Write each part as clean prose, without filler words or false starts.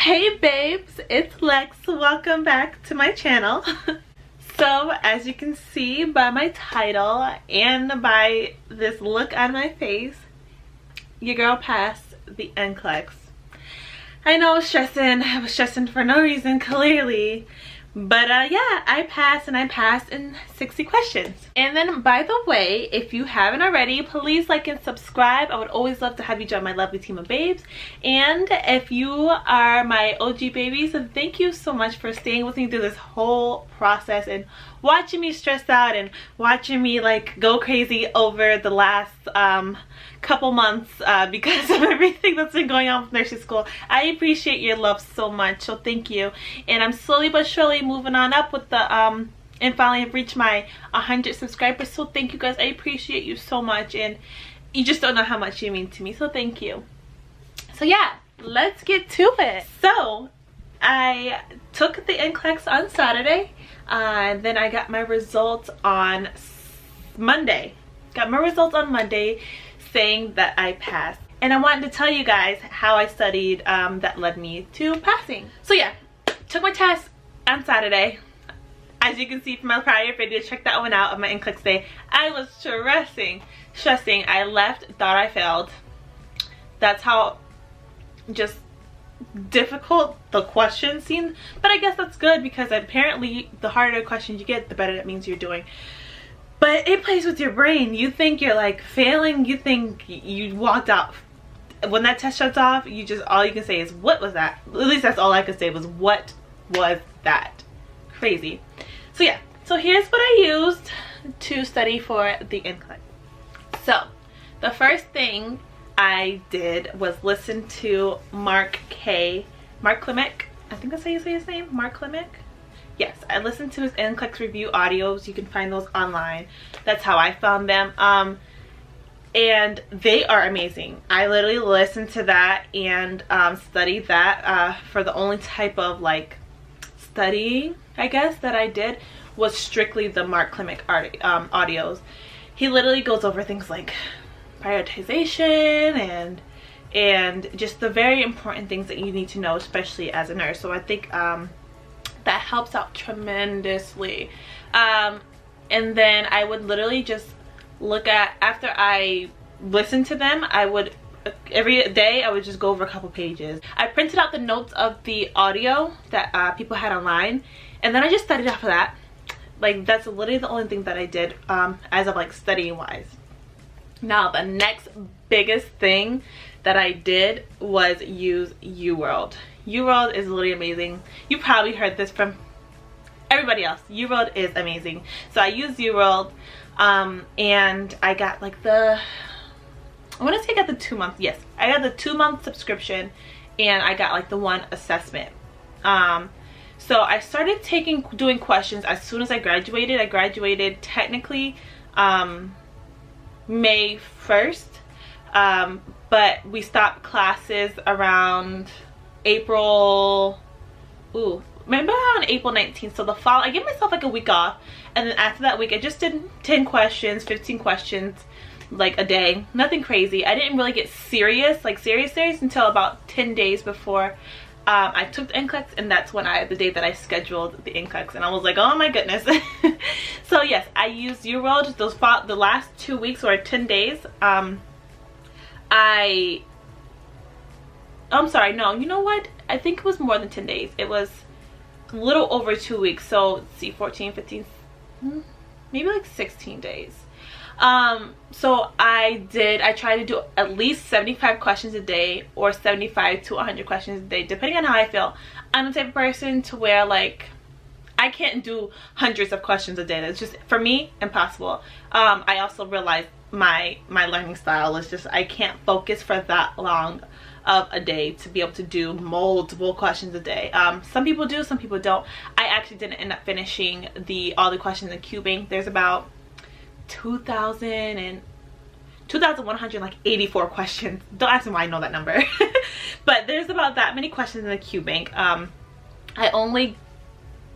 Hey babes, it's Lex. Welcome back to my channel. So as you can see by my title and by this look on my face, your girl passed the NCLEX. I know I was stressing for no reason, clearly. But yeah, I passed, and I passed in 60 questions. And then, by the way, if you haven't already, please like and subscribe. I would always love to have you join my lovely team of babes. And if you are my OG babies, thank you so much for staying with me through this whole process and watching me stress out and watching me like go crazy over the last couple months because of everything that's been going on with nursing school. I appreciate your love so much, so thank you. And I'm slowly but surely moving on up with the and finally have reached my 100 subscribers, so thank you guys. I appreciate you so much, and you just don't know how much you mean to me, so thank you. So yeah, let's get to it. So I took the NCLEX on Saturday, then I got my results on Monday. Saying that I passed, and I wanted to tell you guys how I studied that led me to passing. So yeah, took my test on Saturday. As you can see from my prior video, check that one out of my NCLEX day. I was stressing. I left, thought I failed. That's how just difficult the question seemed, but I guess that's good because apparently the harder the questions you get, the better that means you're doing. But it plays with your brain. You think you're like failing, you think you walked out. When that test shuts off, you just, all you can say is, what was that? At least that's all I could say was, what was that? Crazy. So yeah, so here's what I used to study for the NCLEX. So the first thing I did was listen to Mark Klimek. I think that's how you say his name, Mark Klimek. Yes, I listened to his NCLEX review audios. You can find those online. That's how I found them. And they are amazing. I literally listened to that and studied that for the only type of like studying, I guess, that I did was strictly the Mark Klimek audios. He literally goes over things like prioritization and just the very important things that you need to know, especially as a nurse. So I think that helps out tremendously. And then I would literally just look at, after I listened to them, I would every day I would just go over a couple pages. I printed out the notes of the audio that people had online, and then I just studied off of that. Like, that's literally the only thing that I did as of like studying wise. Now the next biggest thing that I did was use Uworld. Uworld is literally amazing. You probably heard this from everybody else. Uworld is amazing. So I used Uworld and I got like I want to say I got the 2-month, yes, I got the 2-month subscription, and I got like the 1 assessment. So I started doing questions as soon as I graduated. I graduated technically May 1st, but we stopped classes around April, maybe around April 19th. So the fall, I gave myself like a week off, and then after that week I just did 10 questions, 15 questions like a day. Nothing crazy. I didn't really get serious, like serious until about 10 days before I took the NCLEX, and that's when the day that I scheduled the NCLEX, and I was like, oh my goodness. So yes, I used Uworld the last 2 weeks or 10 days. I'm sorry, no, you know what, I think it was more than 10 days. It was a little over 2 weeks. So let's see, 14, 15, maybe like 16 days. So I tried to do at least 75 questions a day, or 75 to 100 questions a day, depending on how I feel. I'm the type of person to where like I can't do hundreds of questions a day. That's just, for me, impossible. I also realized my learning style is just, I can't focus for that long of a day to be able to do multiple questions a day. Some people do, some people don't. I actually didn't end up finishing all the questions in QBank. There's about 2,184 questions. Don't ask me why I know that number. But there's about that many questions in the QBank. I only,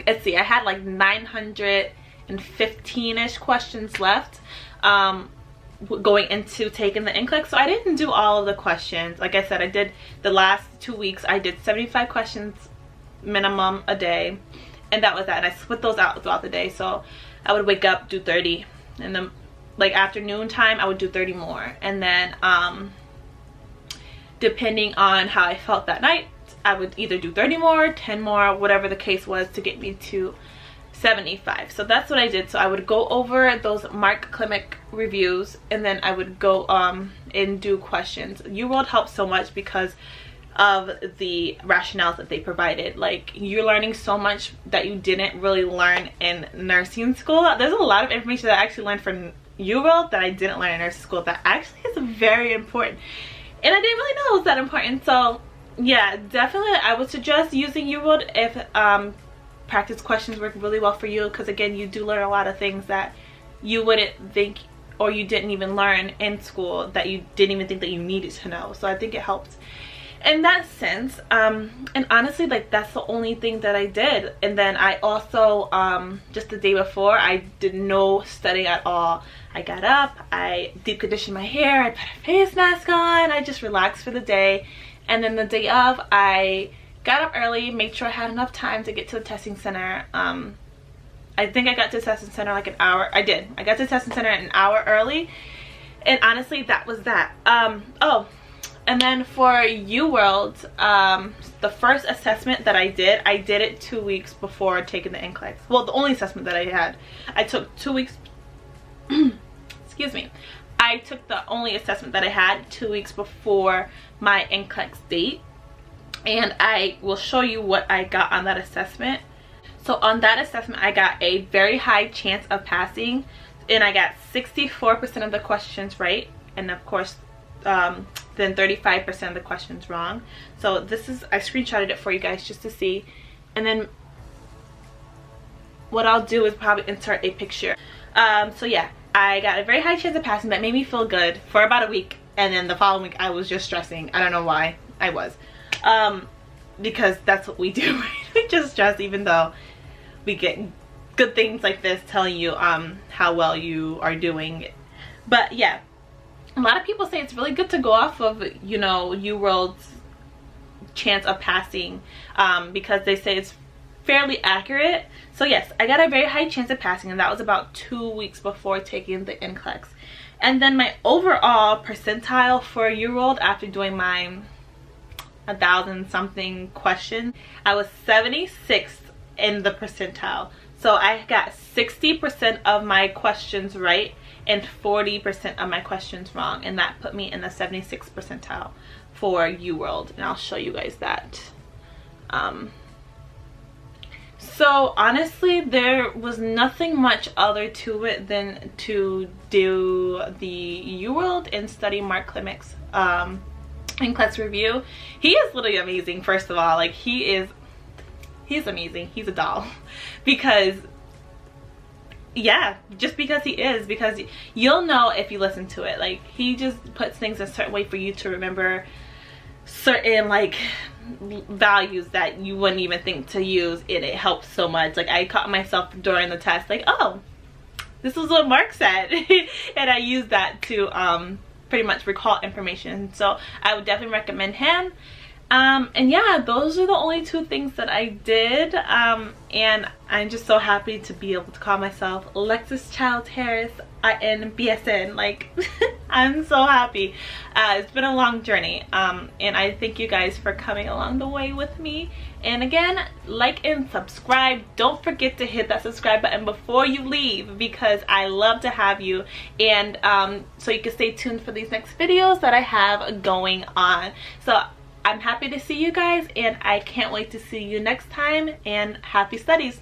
let's see, I had like 915-ish questions left. going into taking the NCLEX. So I didn't do all of the questions. Like I said, I did the last 2 weeks. I did 75 questions minimum a day, and that was that. And I split those out throughout the day. So I would wake up, do 30, and then like afternoon time I would do 30 more, and then depending on how I felt that night, I would either do 30 more, 10 more, whatever the case was, to get me to 75. So that's what I did. So I would go over those Mark Klimek reviews, and then I would go and do questions. Uworld helps so much because of the rationales that they provided. Like, you're learning so much that you didn't really learn in nursing school. There's a lot of information that I actually learned from Uworld that I didn't learn in nursing school that actually is very important, and I didn't really know it was that important. So yeah, definitely I would suggest using Uworld if practice questions work really well for you, because again, you do learn a lot of things that you wouldn't think, or you didn't even learn in school, that you didn't even think that you needed to know. So I think it helps in that sense. And honestly, like, that's the only thing that I did. And then I also just the day before, I did no studying at all. I got up, I deep conditioned my hair, I put a face mask on, I just relaxed for the day. And then the day of, I got up early, made sure I had enough time to get to the testing center. I think I got to the testing center like an hour. I got to the testing center an hour early, and honestly, that was that. Oh, and then for Uworld, the first assessment that I did it 2 weeks before taking the NCLEX. Well, the only assessment that I had, I took 2 weeks. Excuse me. I took the only assessment that I had 2 weeks before my NCLEX date, and I will show you what I got on that assessment. So on that assessment, I got a very high chance of passing, and I got 64% of the questions right, and of course then 35% of the questions wrong. So this is, I screenshotted it for you guys just to see, and then what I'll do is probably insert a picture. So yeah, I got a very high chance of passing. That made me feel good for about a week, and then the following week I was just stressing. I don't know why I was, because that's what we do. We just stress, even though we get good things like this telling you how well you are doing. But yeah, a lot of people say it's really good to go off of, you know, Uworld's chance of passing, because they say it's fairly accurate. So yes, I got a very high chance of passing, and that was about 2 weeks before taking the NCLEX. And then my overall percentile for Uworld, after doing my 1,000 something questions, I was 76th in the percentile. So I got 60% of my questions right and 40% of my questions wrong, and that put me in the 76th percentile for Uworld, and I'll show you guys that. So honestly, there was nothing much other to it than to do the Uworld and study Mark Klimek's NCLEX review. He is literally amazing. First of all, like, he's amazing. He's a doll. Because yeah, just because he is, because you'll know if you listen to it. Like, he just puts things in a certain way for you to remember certain, like, values that you wouldn't even think to use, and it helps so much. Like, I caught myself during the test, like, oh, this is what Mark said. And I used that to pretty much recall information. So I would definitely recommend him. And yeah, those are the only 2 things that I did, and I'm just so happy to be able to call myself Lexuschilds Harris in BSN. Like, I'm so happy. It's been a long journey, and I thank you guys for coming along the way with me. And again, like and subscribe. Don't forget to hit that subscribe button before you leave, because I love to have you, and so you can stay tuned for these next videos that I have going on. So I'm happy to see you guys, and I can't wait to see you next time, and happy studies.